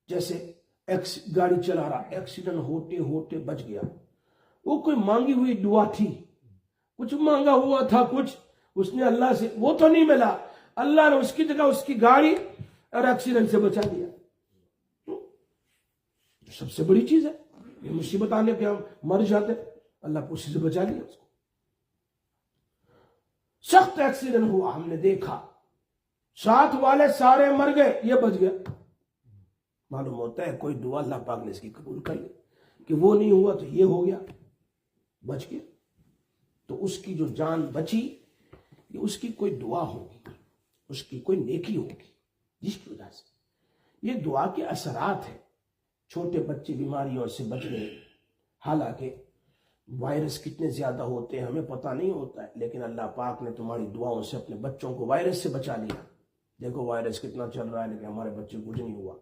جیسے گاڑی چلا رہا، ایکسیڈنٹ ہوتے ہوتے بچ گیا، وہ کوئی مانگی ہوئی دعا تھی، کچھ مانگا ہوا تھا، کچھ اس نے اللہ سے، وہ تو نہیں ملا، اللہ نے اس کی جگہ اس کی گاڑی اور ایکسیڈنٹ سے بچا دیا۔ سب سے بڑی چیز ہے، یہ مصیبت آنے پہ ہم مر جاتے، اللہ اسی سے بچا لیا اس کو۔ سخت ایکسیڈنٹ ہوا، ہم نے دیکھا، ساتھ والے سارے مر گئے، یہ بچ گیا۔ معلوم ہوتا ہے کوئی دعا اللہ پاک نے اس کی قبول کر لی، کہ وہ نہیں ہوا تو یہ ہو گیا، بچ گیا۔ تو اس کی جو جان بچی، یہ اس کی کوئی دعا ہوگی، اس کی کوئی نیکی ہوگی، جس کی وجہ سے یہ دعا کے اثرات ہیں۔ چھوٹے بچے بیماریوں سے بچ گئے، حالانکہ وائرس کتنے زیادہ ہوتے ہیں ہمیں پتہ نہیں ہوتا ہے، لیکن اللہ پاک نے تمہاری دعاؤں سے اپنے بچوں کو وائرس سے بچا لیا۔ دیکھو وائرس کتنا چل رہا ہے، لیکن ہمارے بچے کو کچھ نہیں ہوا۔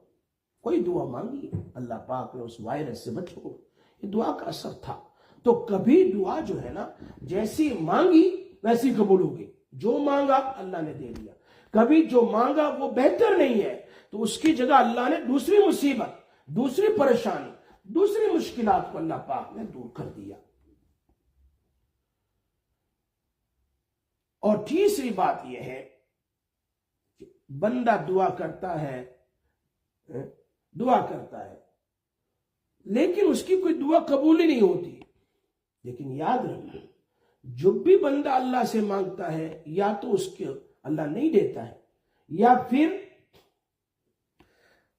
کوئی دعا مانگی، اللہ پاک نے اس وائرس سے بچو، یہ دعا کا اثر تھا۔ تو کبھی دعا جو ہے نا، جیسی مانگی ویسی قبول ہوگی، جو مانگا اللہ نے دے دیا۔ کبھی جو مانگا وہ بہتر نہیں ہے، تو اس کی جگہ اللہ نے دوسری مصیبت، دوسری پریشانی، دوسری مشکلات کو اللہ پاک نے دور کر دیا۔ اور تیسری بات یہ ہے کہ بندہ دعا کرتا ہے، لیکن اس کی کوئی دعا قبول ہی نہیں ہوتی۔ لیکن یاد رکھنا، جب بھی بندہ اللہ سے مانگتا ہے، یا تو اس کے اللہ نہیں دیتا ہے، یا پھر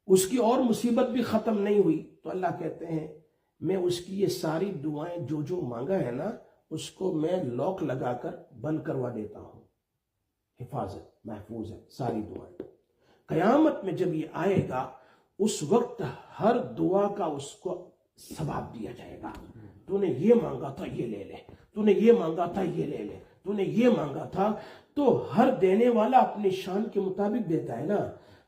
اس کی اور مصیبت بھی ختم نہیں ہوئی، تو اللہ کہتے ہیں میں اس کی یہ ساری دعائیں جو مانگا ہے نا، اس کو میں لاک لگا کر بند کروا دیتا ہوں، حفاظت، محفوظ ہے ساری دعائیں۔ قیامت میں جب یہ آئے گا، اس وقت ہر دعا کا اس کو ثواب دیا جائے گا۔ تو نے یہ مانگا تھا، یہ لے لے، تو نے یہ مانگا تھا، یہ لے لے، تو نے یہ مانگا تھا۔ تو ہر دینے والا اپنی شان کے مطابق دیتا ہے نا۔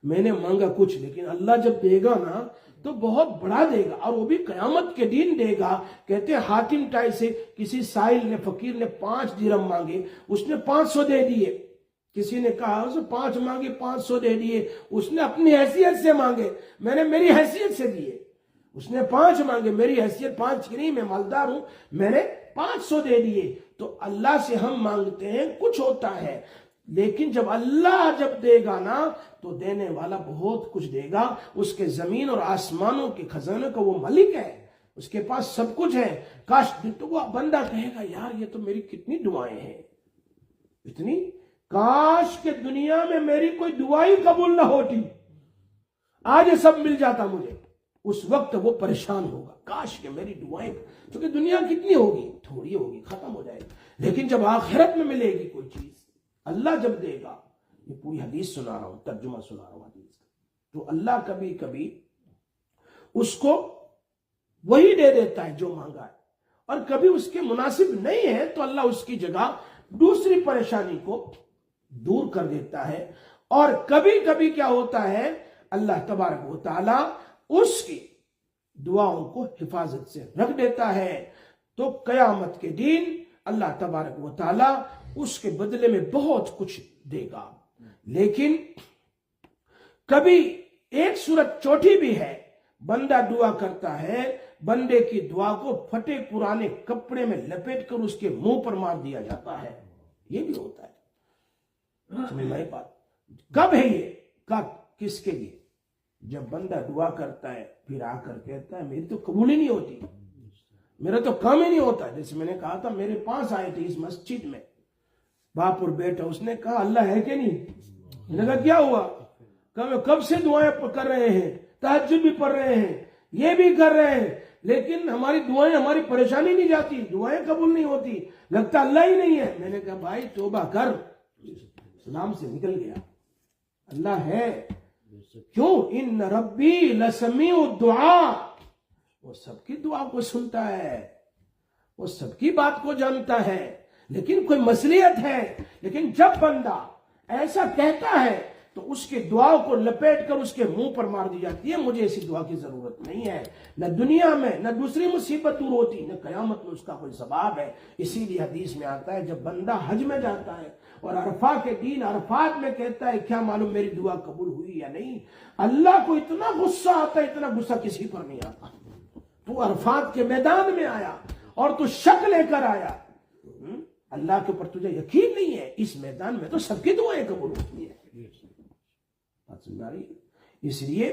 میں نے مانگا کچھ، لیکن اللہ جب دے گا نا تو بہت بڑا دے گا، اور وہ بھی قیامت کے دن دے گا۔ کہتے ہیں حاتم ٹائی سے کسی سائل نے، فقیر نے 5 درہم مانگے، اس نے 500 دے دیے۔ کسی نے کہا اسے 5 مانگے، 500 دے دیے، اس نے اپنی حیثیت سے مانگے، میں نے میری حیثیت سے دیے۔ اس نے 5 مانگے، میری حیثیت 5 کی نہیں، میں مالدار ہوں، میں نے 500 دے دیے۔ تو اللہ سے ہم مانگتے ہیں، کچھ ہوتا ہے، لیکن جب اللہ جب دے گا نا تو دینے والا بہت کچھ دے گا۔ اس کے زمین اور آسمانوں کے خزانے کا وہ مالک ہے، اس کے پاس سب کچھ ہے۔ کاش، تو وہ بندہ کہے گا یار یہ تو میری کتنی دعائیں ہیں، اتنی، کاش کہ دنیا میں میری کوئی دعا ہی قبول نہ ہوتی، آج یہ سب مل جاتا مجھے۔ اس وقت وہ پریشان ہوگا، کاش کہ میری دعائیں، کیونکہ دنیا کتنی ہوگی، تھوڑی ہوگی، ختم ہو جائے گی۔ لیکن جب آخرت میں ملے گی کوئی چیز، اللہ جب دے گا، یہ پوری حدیث سنا رہا ہوں، ترجمہ سنا رہا ہوں حدیث کا، تو اللہ کبھی کبھی اس کو وہی دے دیتا ہے جو مانگا ہے، اور کبھی اس کے مناسب نہیں ہے تو اللہ اس کی جگہ دوسری پریشانی کو دور کر دیتا ہے۔ اور کبھی کبھی کیا ہوتا ہے، اللہ تبارک و تعالی اس کی دعاؤں کو حفاظت سے رکھ دیتا ہے، تو قیامت کے دن اللہ تبارک و تعالی اس کے بدلے میں بہت کچھ دے گا۔ لیکن کبھی ایک صورت چوٹی بھی ہے، بندہ دعا کرتا ہے، بندے کی دعا کو پھٹے پرانے کپڑے میں لپیٹ کر اس کے منہ پر مار دیا جاتا ہے، یہ بھی ہوتا ہے۔ سمجھ میں آئی بات؟ کب ہے یہ؟ کب؟ کس کے لیے؟ جب بندہ دعا کرتا ہے پھر آ کر کہتا ہے میری تو قبول ہی نہیں ہوتی، میرا تو کام ہی نہیں ہوتا. جیسے میں نے کہا تھا میرے پاس آئے تھے اس مسجد میں باپ اور بیٹا، اس نے کہا اللہ ہے کہ نہیں؟ میں نے کہا کیا ہوا؟ کب سے دعائیں کر رہے ہیں، تہجد بھی پڑھ رہے ہیں، یہ بھی کر رہے ہیں، لیکن ہماری دعائیں، ہماری پریشانی نہیں جاتی، دعائیں قبول نہیں ہوتی، لگتا اللہ ہی نہیں ہے. میں نے کہا بھائی توبہ کر. اسلام سے نکل گیا. اللہ ہے. کیوں؟ ان ربی لسمیع الدعاء، وہ سب کی دعا کو سنتا ہے، وہ سب کی بات کو جانتا ہے، لیکن کوئی مصلحت ہے. لیکن جب بندہ ایسا کہتا ہے تو اس کے دعا کو لپیٹ کر اس کے منہ پر مار دی جاتی ہے، مجھے ایسی دعا کی ضرورت نہیں ہے. نہ دنیا میں نہ دوسری مصیبت دور ہوتی، نہ قیامت میں اس کا کوئی ثواب ہے. اسی لیے حدیث میں آتا ہے جب بندہ حج میں جاتا ہے اور عرفہ کے دن عرفات میں کہتا ہے کیا معلوم میری دعا قبول ہوئی یا نہیں، اللہ کو اتنا غصہ آتا ہے، اتنا غصہ کسی پر نہیں آتا. تو عرفات کے میدان میں آیا اور تو شک لے کر آیا، اللہ کے اوپر تجھے یقین نہیں ہے. اس میدان میں تو سب کی دعائیں قبول ہوتی ہیں. اس لیے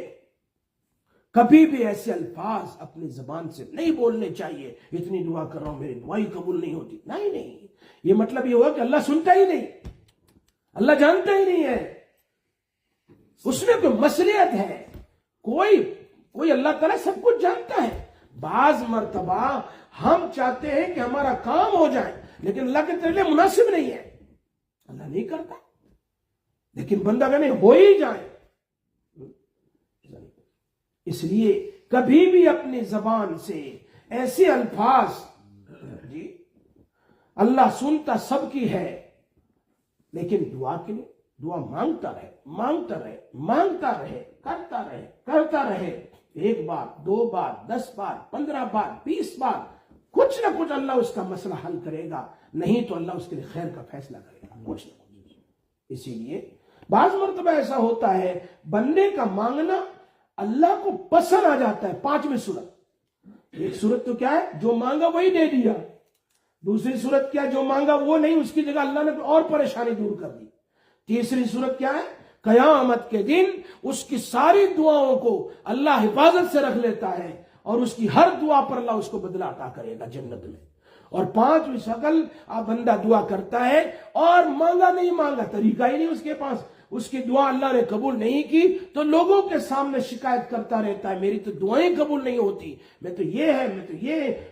کبھی بھی ایسے الفاظ اپنی زبان سے نہیں بولنے چاہیے اتنی دعا کر رہا ہوں میری دعائیں قبول نہیں ہوتی. نہیں، یہ مطلب یہ ہوا کہ اللہ سنتا ہی نہیں، اللہ جانتا ہی نہیں ہے، اس میں کوئی مصلحت ہے. کوئی اللہ تعالیٰ سب کچھ جانتا ہے. بعض مرتبہ ہم چاہتے ہیں کہ ہمارا کام ہو جائے لیکن اللہ کے طرف مناسب نہیں ہے، اللہ نہیں کرتا. لیکن بندہ کہنے ہو ہی جائے. اس لیے کبھی بھی اپنی زبان سے ایسے الفاظ، جی اللہ سنتا سب کی ہے، لیکن دعا کے لیے دعا مانگتا رہے، کرتا رہے. 1 بار 2 بار 10 بار 15 بار 20 بار، کچھ نہ کچھ اللہ اس کا مسئلہ حل کرے گا، نہیں تو اللہ اس کے لیے خیر کا فیصلہ کرے گا کچھ نہ کچھ. اسی لیے بعض مرتبہ ایسا ہوتا ہے بندے کا مانگنا اللہ کو پسند آ جاتا ہے. 5ویں صورت. ایک صورت تو کیا ہے جو مانگا وہی دے دیا، دوسری صورت کیا جو مانگا وہ نہیں، اس کی جگہ اللہ نے اور پریشانی دور کر دی. تیسری صورت کیا ہے قیامت کے دن اس کی ساری دعاؤں کو اللہ حفاظت سے رکھ لیتا ہے اور اس کی ہر دعا پر اللہ اس کو بدلہ عطا کرے گا جنت میں. اور 5ویں شکل بندہ دعا کرتا ہے اور نہیں مانگا طریقہ ہی نہیں اس کے پاس، اس کی دعا اللہ نے قبول نہیں کی تو لوگوں کے سامنے شکایت کرتا رہتا ہے میری تو دعائیں قبول نہیں ہوتی، میں تو یہ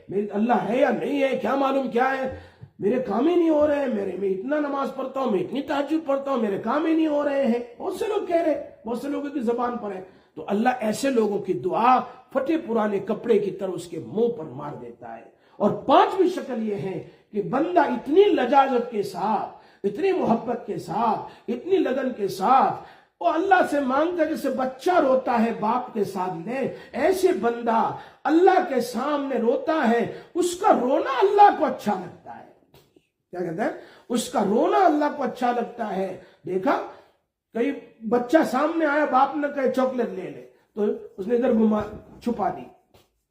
میری اللہ ہے یا نہیں ہے کیا معلوم کیا ہے، میرے کام ہی نہیں ہو رہے ہیں، میں اتنا نماز پڑھتا ہوں، میں اتنی تہجد پڑھتا ہوں، میرے کام ہی نہیں ہو رہے ہیں. بہت سے لوگ کہہ رہے، بہت سے لوگوں کی زبان پر ہے. تو اللہ ایسے لوگوں کی دعا پھٹے پرانے کپڑے کی طرح اس کے منہ پر مار دیتا ہے. اور 5ویں شکل یہ ہے کہ بندہ اتنی لجاجت کے ساتھ، اتنی محبت کے ساتھ، اتنی لگن کے ساتھ وہ اللہ سے مانگتا ہے جیسے بچہ روتا ہے باپ کے سامنے، ایسے بندہ اللہ کے سامنے روتا ہے، اس کا رونا اللہ کو اچھا لگتا ہے. کیا کہتے ہیں؟ اس کا رونا اللہ کو اچھا لگتا ہے. دیکھا کئی بچہ سامنے آیا، باپ نے کہے چاکلیٹ لے لے تو اس نے ادھر گھما چھپا دی،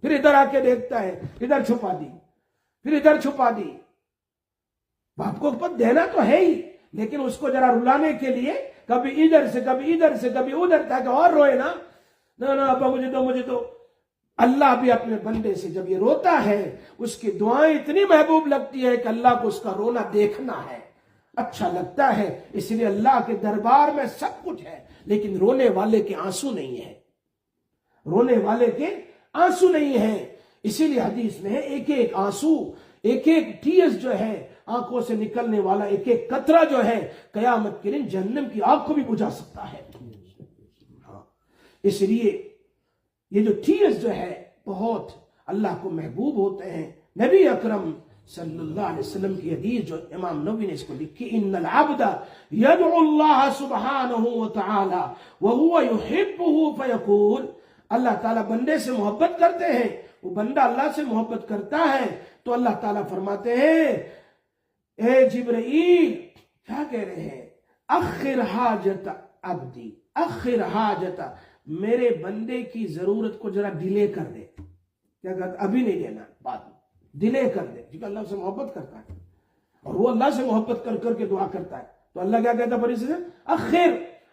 پھر ادھر آ کے دیکھتا ہے ادھر چھپا دی، پھر ادھر چھپا دی. باپ کو دینا تو ہے ہی لیکن اس کو ذرا رلانے کے لیے کبھی ادھر سے کبھی ادھر تاکہ اور روئے نا ابا مجھے دو. اللہ بھی اپنے بندے سے جب یہ روتا ہے اس کی دعائیں اتنی محبوب لگتی ہے کہ اللہ کو اس کا رونا دیکھنا ہے، اچھا لگتا ہے. اس لیے اللہ کے دربار میں سب کچھ ہے لیکن رونے والے کے آنسو نہیں ہے، رونے والے کے آنسو نہیں ہے. اسی لیے حدیث میں ہے ایک ایک آنسو، ایک ایک ٹیئرز جو ہے آنکھوں سے نکلنے والا ایک ایک قطرہ جو ہے قیامت کے دن جہنم کی آگ کو بھی بجھا سکتا ہے. اس لیے یہ جو ٹیئرز جو ہے بہت اللہ کو محبوب ہوتے ہیں. نبی اکرم صلی اللہ علیہ وسلم کی حدیث جو امام نووی نے اس کو لکھی، ان العبد یدعو اللہ سبحانہ وتعالی وهو يحبه فیقول، اللہ تعالیٰ بندے سے محبت کرتے ہیں، وہ بندہ اللہ سے محبت کرتا ہے تو اللہ تعالیٰ فرماتے ہیں اے جبرائیل، کیا کہہ رہے ہیں، اخر حاجت عبدی، اخر حاجت، میرے بندے کی ضرورت کو ذرا ڈیلے کر دے. کیا کہتا؟ ابھی نہیں دینا، بعد میں ڈیلے کر دے، کیونکہ اللہ سے محبت کرتا ہے اور وہ اللہ سے محبت کر کر کے دعا کرتا ہے. تو اللہ کیا کہتا ہے؟ اخر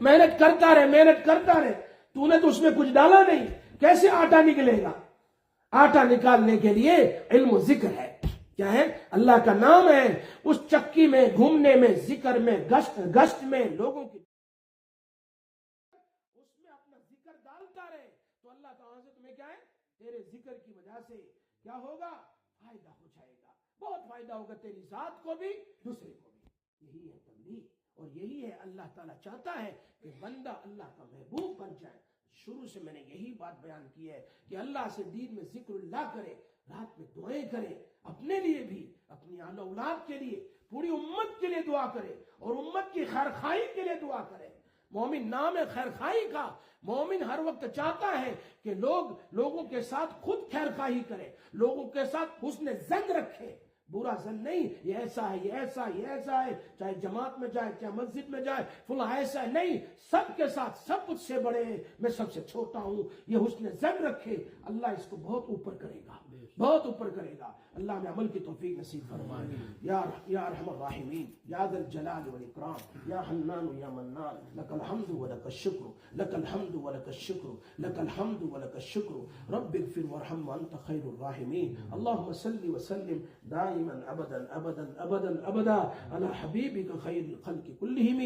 محنت کرتا رہے، تو نے تو اس میں کچھ ڈالا نہیں، کیسے آٹا نکلے گا؟ آٹا نکالنے کے لیے علم و ذکر ہے، کیا ہے؟ اللہ کا نام ہے، اس چکی میں، گھومنے میں، ذکر میں، گشت میں، لوگوں کی اس میں اپنا ذکر ڈالتا رہے تو اللہ تعالیٰ سے تمہیں کیا ہے؟ تیرے ذکر کی وجہ سے کیا ہوگا؟ فائدہ ہو جائے گا، بہت فائدہ ہوگا، تیری ذات کو بھی، دوسرے کو بھی۔ یہی ہے تبلیغ، اور یہی ہے اللہ تعالیٰ چاہتا ہے کہ بندہ اللہ کا محبوب بن جائے۔ شروع سے میں نے یہی بات بیان کی ہے کہ اللہ سے دین میں ذکر اللہ کرے، رات میں دعائیں کرے، اپنے لیے بھی، اپنی آل اولاد کے لیے، پوری امت کے لیے دعا کرے، اور امت کی خیرخواہی کے لیے دعا کرے۔ مومن نام ہے خیرخواہی کا، مومن ہر وقت چاہتا ہے کہ لوگوں کے ساتھ خود خیرخواہی کرے، لوگوں کے ساتھ حسن ظن رکھے، برا ظن نہیں، یہ ایسا ہے، یہ ایسا ہے، چاہے جماعت میں جائے، چاہے مسجد میں جائے، فلاں ایسا ہے، نہیں، سب کے ساتھ سب مجھ سے بڑے ہیں، میں سب سے چھوٹا ہوں، یہ حسن ظن رکھے، اللہ اس کو بہت اوپر کرے گا، بہت اوپر کرے گا۔ اللہ میں عمل کی توفیق نصیب فرمائے، یا ارحم الراحمین، یا ذا الجلال والاکرام، یا حنان یا منان، لک الحمد ولک الشکر، لک الحمد ولک الشکر، لک الحمد ولک الشکر، رب اغفر وارحم وانت خیر الراحمین، اللهم صل وسلم دائما ابدا ابدا ابدا ابدا علی حبیبک خیر الخلق کلہم،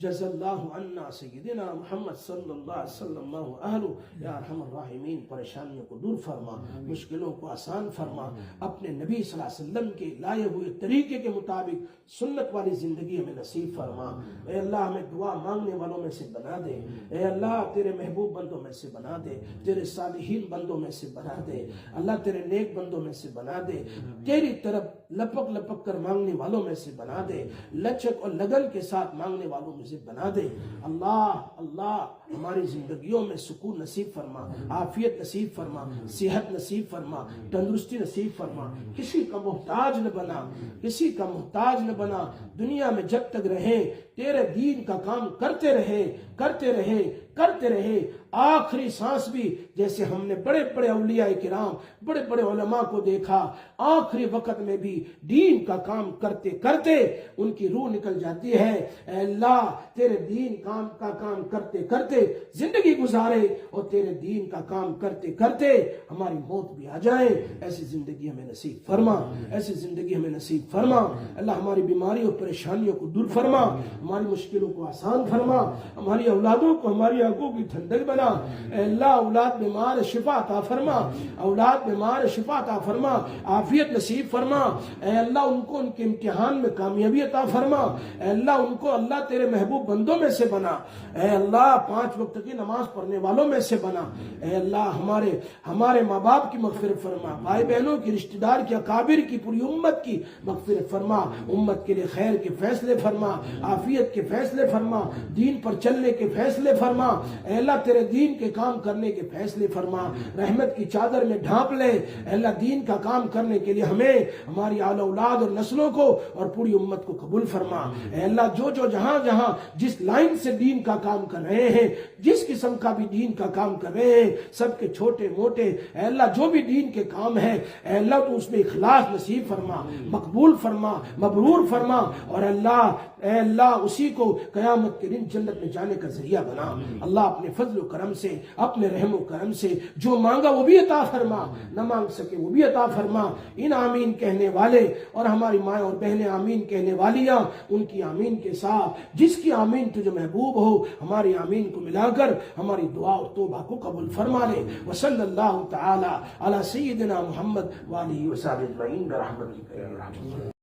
جزا اللہ عنا سیدنا محمد صلی اللہ علیہ وسلم اہلو۔ یا ارحم الراحمین، پریشانیوں کو دور فرما، مشکلوں کو آسان فرما، اپنے نبی صلی اللہ علیہ وسلم کے لائے ہوئے طریقے کے مطابق سنت والی زندگی ہمیں نصیب فرما۔ اے اللہ ہمیں دعا مانگنے والوں میں سے بنا دے، اے اللہ تیرے محبوب بندوں میں سے بنا دے، تیرے صالحین بندوں میں سے بنا دے، اللہ تیرے نیک بندوں میں سے بنا دے، تیری طرف لپک لپک کر مانگنے والوں میں سے بنا دے، لچک اور لگن کے ساتھ مانگنے والوں میں سے بنا دے۔ اللہ ہماری زندگیوں میں سکون نصیب فرما، عافیت نصیب فرما، صحت نصیب فرما، تندرستی نصیب فرما، کسی کا محتاج نہ بنا، کسی کا محتاج نہ بنا، دنیا میں جب تک رہیں تیرے دین کا کام کرتے رہے، آخری سانس بھی، جیسے ہم نے بڑے بڑے اولیاء کرام، بڑے بڑے علماء کو دیکھا، آخری وقت میں بھی دین کا کام کرتے کرتے ان کی روح نکل جاتی ہے۔ اے اللہ تیرے دین کا کام کرتے کرتے زندگی گزارے، اور تیرے دین کا کام کرتے کرتے ہماری موت بھی آ جائے، ایسی زندگی ہمیں نصیب فرما، ایسی زندگی ہمیں نصیب فرما۔ اللہ ہماری بیماریوں اور پریشانیوں کو دور فرما، ہماری مشکلوں کو آسان فرما، ہماری اولادوں کو ہماری آنکھوں کی ٹھنڈک بنا۔ اے اللہ اولاد بیمار شفا عطا فرما، اولاد بیمار شفا عطا فرما، عافیت نصیب فرما۔ اے اللہ ان کو ان کے امتحان میں کامیابی عطا فرما۔ اے اللہ ان کو اللہ تیرے محبوب بندوں میں سے بنا۔ اے اللہ 5 وقت کی نماز پڑھنے والوں میں سے بنا۔ اے اللہ ہمارے ماں باپ کی مغفرت فرما، بھائی بہنوں کی، رشتہ دار کی، اکابر کی، پوری امت کی مغفرت فرما، امت کے لیے خیر کے فیصلے فرما، عافیت کے فیصلے فرما، دین پر چلنے کے فیصلے فرما۔ اے اللہ تیرے دین کے کام کرنے کے فیصلے فرما، رحمت کی چادر میں ڈھانپ لے۔ اے اللہ دین کا کام کرنے کے لیے ہمیں، ہماری آل اولاد اور نسلوں کو اور پوری امت کو قبول فرما۔ اے اللہ جو جہاں جس لائن سے دین کا کام کر رہے ہیں، جس قسم کا بھی دین کا کام کر رہے ہیں، سب کے چھوٹے موٹے، اے اللہ جو بھی دین کے کام ہے، اے اللہ تو اس میں اخلاص نصیب فرما، مقبول فرما، مبرور فرما، اور اے اللہ اسی کو قیامت کے دن جنت میں جانے کا ذریعہ بنا۔ اللہ اپنے فضل و کرم سے، اپنے رحم و کرم سے جو مانگا وہ بھی عطا فرما، نہ مانگ سکے وہ بھی عطا فرما۔ ان آمین کہنے والے اور ہماری مائیں اور بہنیں آمین کہنے والیاں، ان کی آمین کے ساتھ جس کی آمین تجھے محبوب ہو، ہماری آمین کو ملا کر ہماری دعا اور توبہ کو قبول فرما لے۔ وصلی اللہ تعالی علی سیدنا محمد وآلہ وصحبہ اجمعین برحمتک یا ارحم الراحمین۔